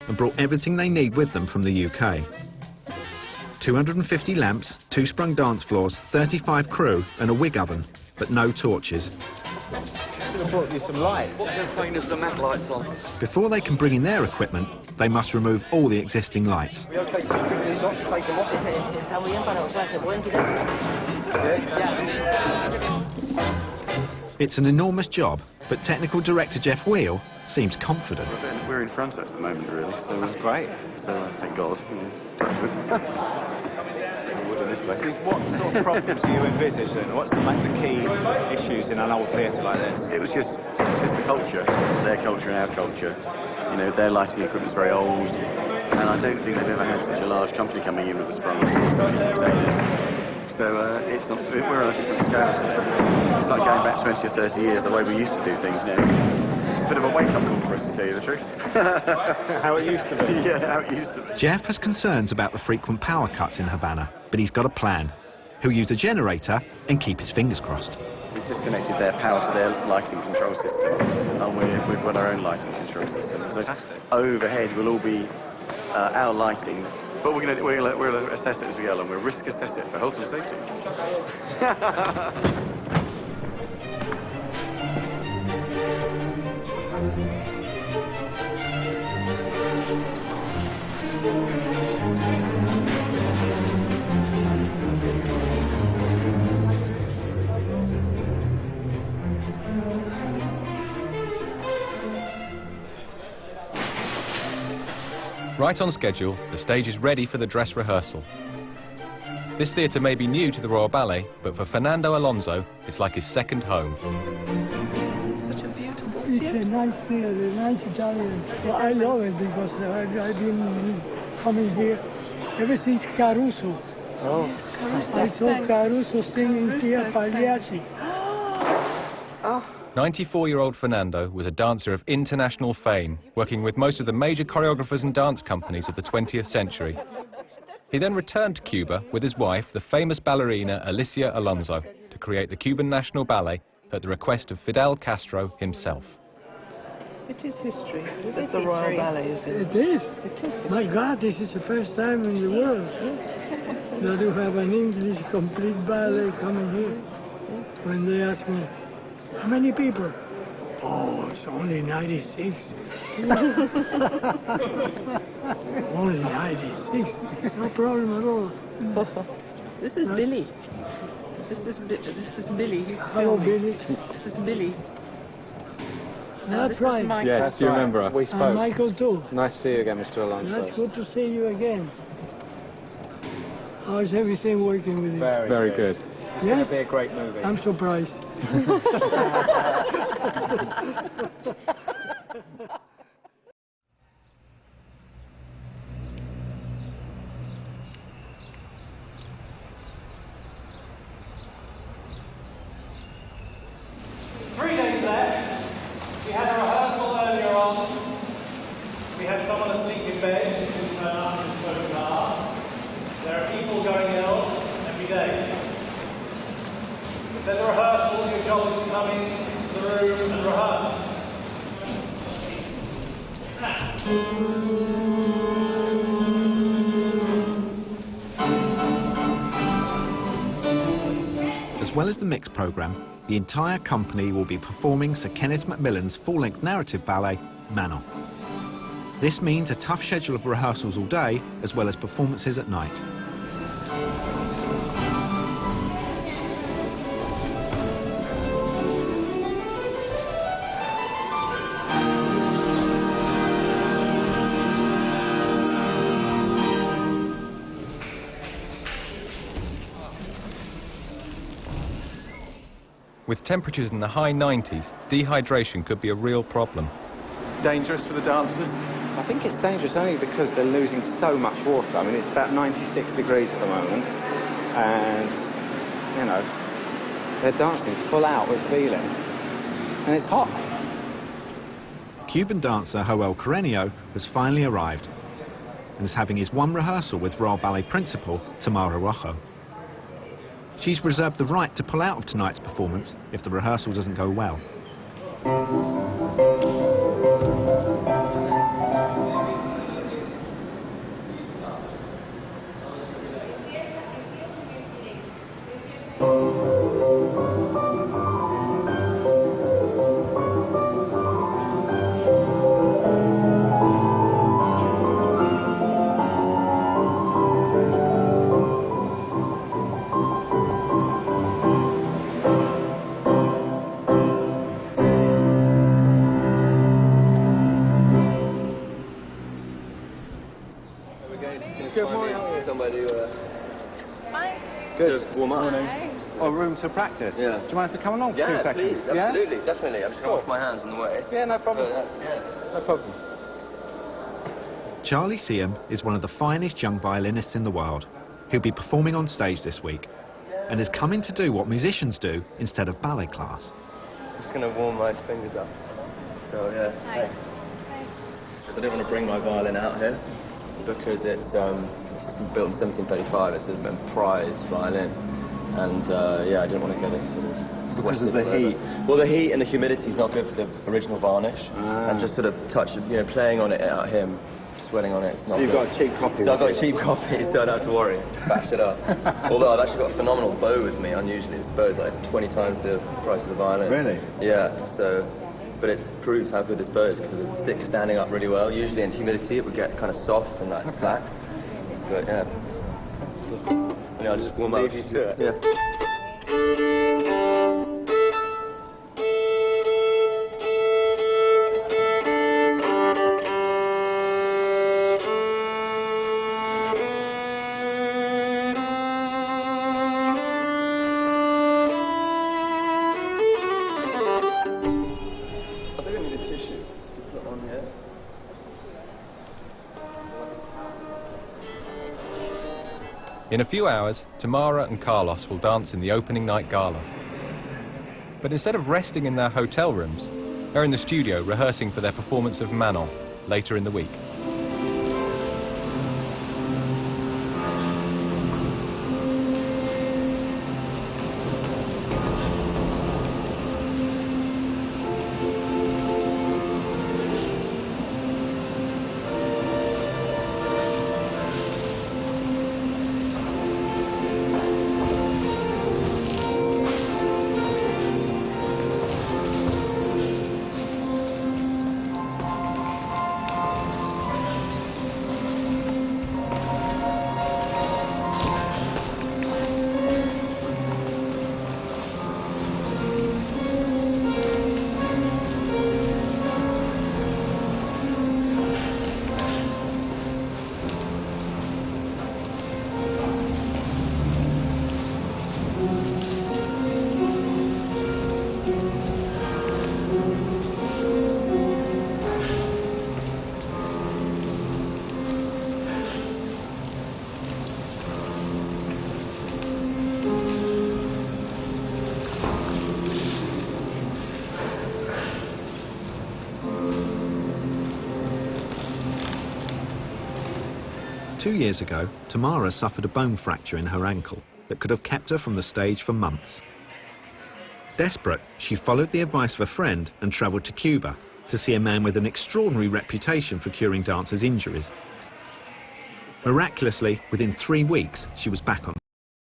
and brought everything they need with them from the UK. 250 lamps, 2 sprung dance floors, 35 crew and a wig oven, but no torches. I should have brought you some lights. What's the thing is the mat lights on? Before they can bring in their equipment, they must remove all the existing lights. Are we okay to strip these off, take them off? It's an enormous job, but technical director Jeff Wheel seems confident. We're in front at the moment, really. So that's great. So thank God. Touch wood. In this place. So what sort of problems are you envisaging? What's the key issues in an old theatre like this? It's just the culture, their culture and our culture. You know, their lighting equipment's very old, and I don't think they've ever had such a large company coming in with a sprung or so many containers. So it's not, we're on a different scale to them. It's like going back 20 or 30 years, the way we used to do things now. It's a bit of a wake-up call for us, to tell you the truth. How it used to be. Yeah, how it used to be. Jeff has concerns about the frequent power cuts in Havana, but he's got a plan. He'll use a generator and keep his fingers crossed. We've disconnected their power to their lighting control system, and we've got our own lighting control system. So fantastic. Overhead will all be our lighting, but we'll assess it as we go along. We'll risk assess it for health and safety. Right on schedule, the stage is ready for the dress rehearsal. This theatre may be new to the Royal Ballet, but for Fernando Alonso, it's like his second home. Such a beautiful theatre. It's a nice theatre, nice Italian. Well, I love it because I've been coming here ever since Caruso. Oh, yes, Caruso I saw Caruso singing here Pagliacci. Oh. 94-year-old Fernando was a dancer of international fame, working with most of the major choreographers and dance companies of the 20th century. He then returned to Cuba with his wife, the famous ballerina Alicia Alonso, to create the Cuban National Ballet at the request of Fidel Castro himself. It is history. It's the Royal Ballet, isn't it? It is. It is. My God, this is the first time in the world that you have an English complete ballet coming here. When they ask me, how many people? Oh, it's only 96. Only 96. No problem at all. This is Billy. This is Billy. He's Hello, filming. Billy. This is Billy. That's right. Yes, That's you right. remember us. We spoke. And Michael too. Nice to see you again, Mr. Alonso. That's good to see you again. How's everything working with you? Very good. It's going to be a great movie. I'm surprised. 3 days left. We had a rehearsal earlier on. We had someone asleep in bed who turned up and spoke last. There are people going ill every day. If there's a rehearsal, your job is to come in to the room and rehearse. As well as the mixed programme, the entire company will be performing Sir Kenneth Macmillan's full-length narrative ballet, Manon. This means a tough schedule of rehearsals all day, as well as performances at night. With temperatures in the high 90s, dehydration could be a real problem. Dangerous for the dancers? I think it's dangerous only because they're losing so much water. I mean, it's about 96 degrees at the moment, and, you know, they're dancing full out with feeling, and it's hot. Cuban dancer Joel Carreño has finally arrived and is having his one rehearsal with Royal Ballet principal Tamara Rojo. She's reserved the right to pull out of tonight's performance if the rehearsal doesn't go well. Good morning. Somebody Good. to warm up. Or room to practice. Yeah. Do you mind if we come along for 2 Yeah, seconds? please, absolutely, definitely. I'm just going to wash my hands on the way. Yeah, no problem. No problem. Charlie Siam is one of the finest young violinists in the world, who'll be performing on stage this week, and is coming to do what musicians do instead of ballet class. I'm just going to warm my fingers up. So, yeah, thanks. Because I didn't want to bring my violin out here, because it's built in 1735. It's a prize violin. And, yeah, I didn't want to get it sort of sweated. Because of the heat? Well, the heat and the humidity is not good for the original varnish. And just sort of playing on it out here, sweating on it, it's not So you've good. got a cheap copy? So I've got a cheap copy, so I don't have to worry. Bash it up. Although I've actually got a phenomenal bow with me. Unusually, this bow is like 20 times the price of the violin. Really? Yeah, so... But it proves how good this bow is, because the stick's standing up really well. Usually in humidity it would get kind of soft and like slack. But yeah, it's good. Anyway, I'll just warm up. Leave you to it. Yeah. In a few hours, Tamara and Carlos will dance in the opening night gala. But instead of resting in their hotel rooms, they're in the studio rehearsing for their performance of Manon later in the week. Two years ago, Tamara suffered a bone fracture in her ankle that could have kept her from the stage for months. Desperate, she followed the advice of a friend and travelled to Cuba to see a man with an extraordinary reputation for curing dancers' injuries. Miraculously, within 3 weeks, she was back on